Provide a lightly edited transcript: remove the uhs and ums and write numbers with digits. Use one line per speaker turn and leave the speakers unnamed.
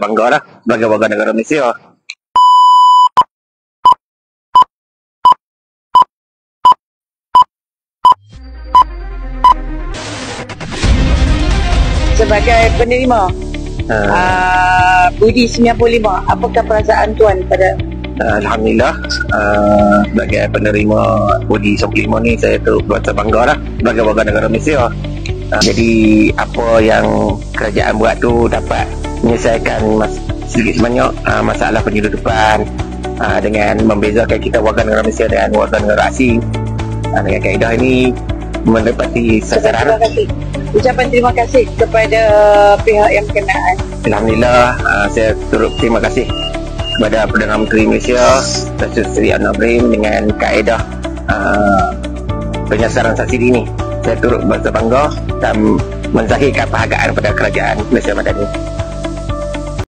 bangga lah sebagai warga negara Malaysia.
Sebagai penerima Budi 95, apakah perasaan tuan pada
Alhamdulillah, sebagai penerima Budi 95 ni, saya tu berasa bangga lah sebagai warga negara Malaysia. Jadi apa yang kerajaan buat tu dapat menyelesaikan sedikit sebanyak masalah penyeludupan, dengan membezakan kita warga negara Malaysia dengan warga negara asing. Dengan kaedah ini mendapati sasaran.
Ucapan terima kasih kepada pihak yang berkenaan.
Alhamdulillah, saya turut terima kasih kepada Perdana Menteri Malaysia Datuk Seri Anwar Ibrahim dengan kaedah penyasaran subsidi ini. Saya turut berasa bangga dan menzahirkan penghargaan pada kerajaan Malaysia Madani.